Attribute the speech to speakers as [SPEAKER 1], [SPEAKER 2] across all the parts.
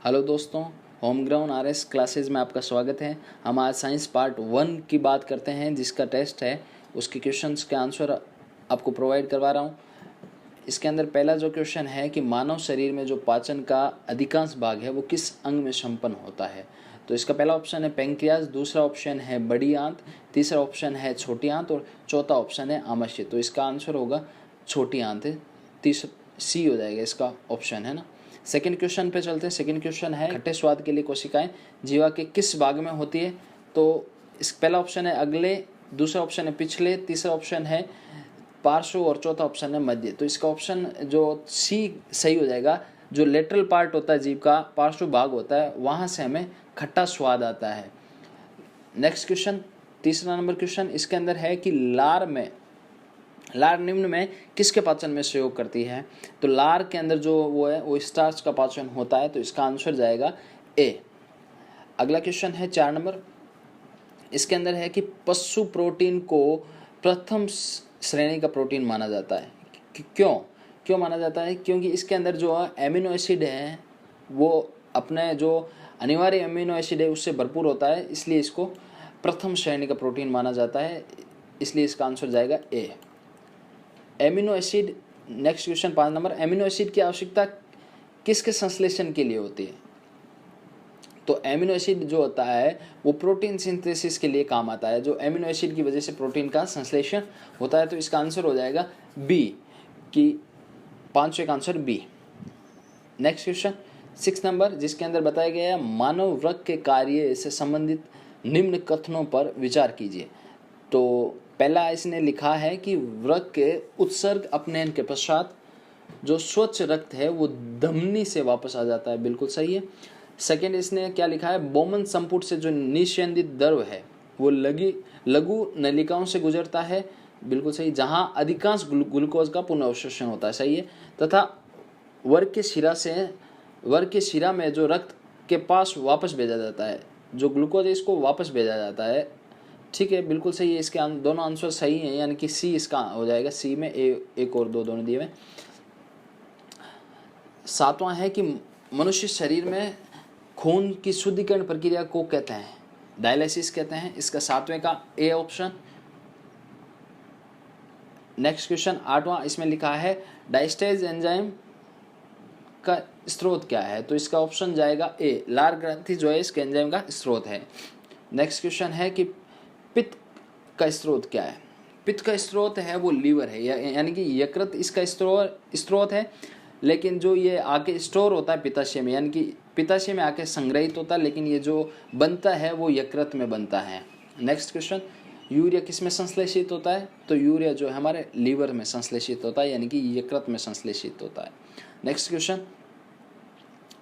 [SPEAKER 1] Hello दोस्तों, home ground RS classes में आपका स्वागत है। हम आज साइंस पार्ट 1 की बात करते हैं, जिसका टेस्ट है, उसके क्वेश्चंस के आंसर आपको प्रोवाइड करवा रहा हूँ। इसके अंदर पहला जो क्वेश्चन है कि मानव शरीर में जो पाचन का अधिकांश भाग है वो किस अंग में संपन्न होता है। तो इसका पहला ऑप्शन है पैंक्रियाज, दूसरा ऑप्शन है बड़ी आंत, तीसरा ऑप्शन है छोटी आंत और चौथा ऑप्शन है आमाशय। तो इसका आंसर होगा छोटी आंत, तीसरा सी हो जाएगा इसका ऑप्शन, है ना। सेकंड क्वेश्चन पे चलते हैं। सेकंड क्वेश्चन है खट्टे स्वाद के लिए कोशिकाएं जीवा के किस भाग में होती है। तो इस पहला ऑप्शन है अगले, दूसरा ऑप्शन है पिछले, तीसरा ऑप्शन है पार्श्व और चौथा ऑप्शन है मध्य। तो इसका ऑप्शन जो सी सही हो जाएगा। जो लेटरल पार्ट होता है जीभ का, पार्श्व भाग होता है, वहां से हमें खट्टा स्वाद आता है। नेक्स्ट क्वेश्चन, तीसरा नंबर क्वेश्चन, इसके अंदर है कि लार निम्न में किसके पाचन में सहयोग करती है। तो लार के अंदर जो वो है वो स्टार्च का पाचन होता है। तो इसका आंसर जाएगा ए। अगला क्वेश्चन है 4 नंबर, इसके अंदर है कि पशु प्रोटीन को प्रथम श्रेणी का प्रोटीन माना जाता है। क्यों माना जाता है? क्योंकि इसके अंदर जो एमिनो एसिड है वो अपने जो अनिवार्य एमिनो एसिड है उससे भरपूर होता है, इसलिए इसको प्रथम श्रेणी का प्रोटीन माना जाता है। इसलिए इसका आंसर जाएगा A, amino acid. Next question 5 number, amino acid की आवश्यकता किसके संश्लेषण के लिए होती है। तो एमिनो एसिड जो होता है वो प्रोटीन सिंथेसिस के लिए काम आता है। जो एमिनो एसिड की वजह से प्रोटीन का संश्लेषण होता है। तो इसका आंसर हो जाएगा बी, कि 5 का answer B. Next question 6 number, जिसके अंदर बताया गया है मानव वृक्क के कार्य से संबंधित निम्न कथनों पर विचार कीजिए। तो पहला इसने लिखा है कि वृक्क के उत्सर्ग अपनयन के पश्चात जो स्वच्छ रक्त है वो धमनी से वापस आ जाता है, बिल्कुल सही है। सेकेंड इसने क्या लिखा है, बोमन संपुट से जो निस्यंदित द्रव है वो लघु नलिकाओं से गुजरता है, बिल्कुल सही, जहां अधिकांश ग्लूकोज का पुनर्अवशोषण होता है, सही है। तथा वर्ग के शिरा में जो रक्त के पास वापस भेजा जाता है, जो ग्लूकोज है इसको वापस भेजा जाता है, ठीक है, बिल्कुल सही है। इसके दोनों आंसर सही हैं, यानी कि सी इसका हो जाएगा। सी में एक और दो दोनों दिए हुए। 7वां है कि मनुष्य शरीर में खून की शुद्धिकरण प्रक्रिया को कहते हैं, डायलिसिस कहते हैं। इसका 7वें का ए ऑप्शन। नेक्स्ट क्वेश्चन 8वां, इसमें लिखा है डायस्टेज एंजाइम का स्रोत क्या है। तो इसका ऑप्शन जाएगा ए, लार ग्रंथि जो है इसके एंजाइम का स्रोत है। नेक्स्ट क्वेश्चन है कि पित्त का स्रोत क्या है। पित्त का स्रोत है वो लीवर है, यानी कि यकृत इसका स्रोत है, लेकिन जो ये आके स्टोर होता है पित्ताशय में, यानी कि पित्ताशय में आके संग्रहित होता है, लेकिन ये जो बनता है वो यकृत में बनता है। नेक्स्ट क्वेश्चन, यूरिया किस में संश्लेषित होता है। तो यूरिया जो है हमारे लीवर में संश्लेषित होता है, यानी कि यकृत में संश्लेषित होता है। नेक्स्ट क्वेश्चन,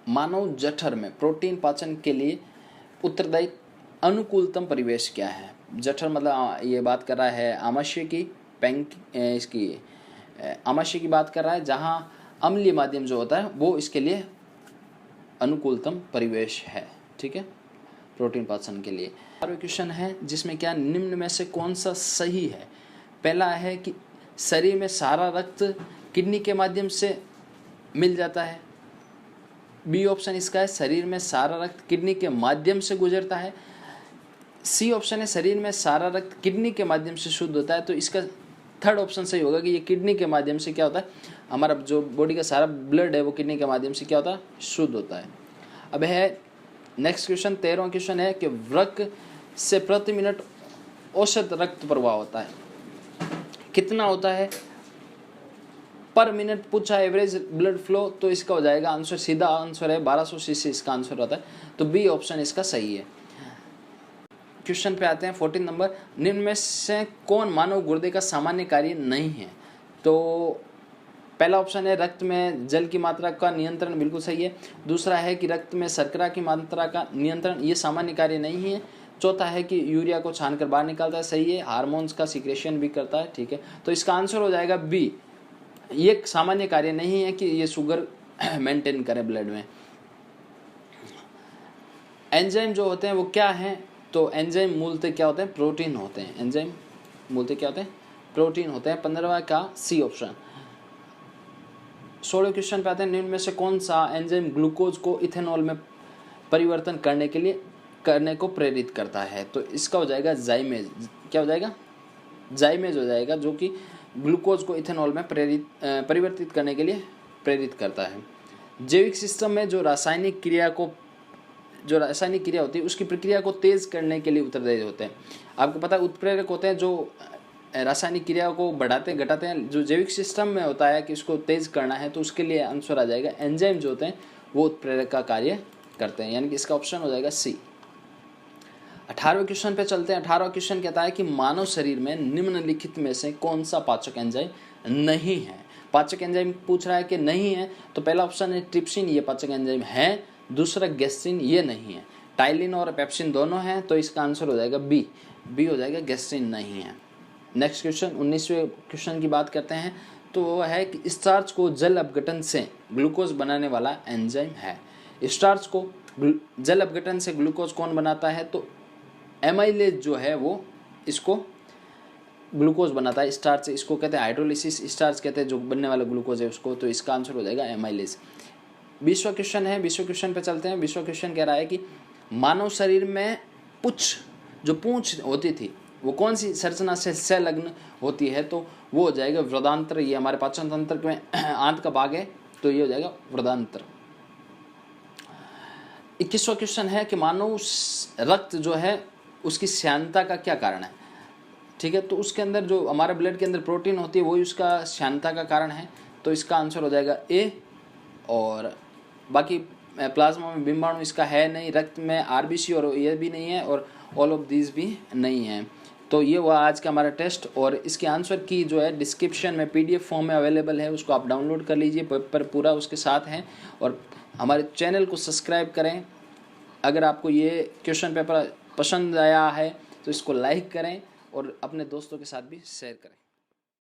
[SPEAKER 1] मानव जठर में प्रोटीन पाचन के लिए उत्तरदायी अनुकूलतम परिवेश क्या है। जठर मतलब ये बात कर रहा है आमाशय की, आमाशय की बात कर रहा है, जहां अम्लीय माध्यम जो होता है वो इसके लिए अनुकूलतम परिवेश है, ठीक है, प्रोटीन पाचन के लिए। और क्वेश्चन है जिसमें क्या निम्न में से कौन सा सही है। पहला है कि शरीर में सारा रक्त किडनी के माध्यम से मिल जाता है। बी ऑप्शन इसका है, शरीर में सारा रक्त किडनी के माध्यम से गुजरता है। सी ऑप्शन है, शरीर में सारा रक्त किडनी के माध्यम से शुद्ध होता है। तो इसका थर्ड ऑप्शन सही होगा कि ये किडनी के माध्यम से क्या होता है, हमारा जो बॉडी का सारा ब्लड है वो किडनी के माध्यम से क्या होता है, शुद्ध होता है। अब है नेक्स्ट क्वेश्चन 13वां क्वेश्चन है कि वृक्क से प्रति मिनट औसत रक्त प्रवाह होता है, कितना होता है पर मिनट पूछा, एवरेज ब्लड फ्लो। तो इसका हो जाएगा आंसर, सीधा आंसर है 1200 सीसी इसका आंसर होता है। तो बी ऑप्शन इसका सही है। क्वेश्चन पे आते हैं 14 नंबर, निम्न में से कौन मानव गुर्दे का सामान्य कार्य नहीं है। तो पहला ऑप्शन है रक्त में जल की मात्रा का नियंत्रण, बिल्कुल सही है। दूसरा है कि रक्त में शर्करा की मात्रा का नियंत्रण, ये सामान्य कार्य नहीं है। चौथा है कि यूरिया को छानकर बाहर निकालता है, सही है। हार्मोन्स का सिक्रेशन भी करता है, ठीक है। तो इसका आंसर हो जाएगा बी, ये सामान्य कार्य नहीं है कि ये शुगर मेंटेन करे ब्लड में। एंजाइम जो होते हैं वो क्या हैं। तो एंजाइम मूलतः क्या होते हैं, प्रोटीन होते हैं। एंजाइम मूलतः क्या होते हैं, प्रोटीन होते हैं। 15वां का सी ऑप्शन। 16वें क्वेश्चन पे आते हैं, निम्न में से कौन सा एंजाइम ग्लूकोज को इथेनॉल में परिवर्तन करने को प्रेरित करता है? तो इसका हो जाएगा जाइमेज। क्या हो जाएगा? जाइमेज हो जाएगा, जो कि ग्लूकोज को इथेनॉल में परिवर्तित करने के लिए प्रेरित करता है। जैविक सिस्टम में जो रासायनिक क्रिया होती है उसकी प्रक्रिया को तेज करने के लिए उत्तरदायी होते हैं। आपको पता है उत्प्रेरक होते हैं जो रासायनिक क्रिया को बढ़ाते घटाते हैं। जो जैविक सिस्टम में होता है कि उसको तेज करना है, तो उसके लिए आंसर आ जाएगा एंजाइम जो होते हैं वो उत्प्रेरक का कार्य करते हैं, यानी कि इसका ऑप्शन हो जाएगा सी। 18वें क्वेश्चन पे चलते हैं। 18वां क्वेश्चन कहता है कि मानव शरीर में निम्नलिखित में से कौन सा पाचक एंजाइम नहीं है? पाचक एंजाइम पूछ रहा है कि नहीं है, तो पहला ऑप्शन है ट्रिप्सिन, ये पाचक एंजाइम है। दूसरा गैस्ट्रिन, ये नहीं है। टाइलिन और पेप्सिन दोनों हैं, तो इसका आंसर हो जाएगा बी। बी हो जाएगा, गैस्ट्रिन नहीं है। नेक्स्ट क्वेश्चन 19वें क्वेश्चन की बात करते हैं, तो वो है कि स्टार्च को जल अपघटन से ग्लूकोज बनाने वाला एंजाइम है। स्टार्च को जल अपघटन से ग्लूकोज कौन बनाता है? तो एमाइलेज जो है वो इसको ग्लूकोज बनाता है। स्टार्च इसको कहते हैं हाइड्रोलिसिस, स्टार्च कहते हैं जो बनने वाला ग्लूकोज है उसको, तो इसका आंसर हो जाएगा एमाइलेज। 20वां क्वेश्चन है। 20वें क्वेश्चन पे चलते हैं। 20वां क्वेश्चन कह रहा है कि मानव शरीर में जो पूंछ होती थी वो कौन सी संरचना से संलग्न होती है? तो वो हो जाएगा वृदांत्र। ये हमारे पाचन तंत्र में आंत का भाग है, तो ये हो जाएगा वृदांत्र। 21वां क्वेश्चन है कि मानव रक्त जो है उसकी श्यानता का क्या कारण है? ठीक है, तो उसके अंदर जो हमारे ब्लड के अंदर प्रोटीन होती है वही उसका श्यानता का कारण है, तो इसका आंसर हो जाएगा ए। और बाकी प्लाज्मा में बिंबाणु इसका है नहीं, रक्त में आरबीसी और ये भी नहीं है, और ऑल ऑफ दीज भी नहीं है। तो ये हुआ आज का हमारा टेस्ट, और इसके आंसर की जो है डिस्क्रिप्शन में पीडीएफ फॉर्म में अवेलेबल है, उसको आप डाउनलोड कर लीजिए, पेपर पूरा उसके साथ है। और हमारे चैनल को सब्सक्राइब करें। अगर आपको ये क्वेश्चन पेपर पसंद आया है तो इसको लाइक करें और अपने दोस्तों के साथ भी शेयर करें।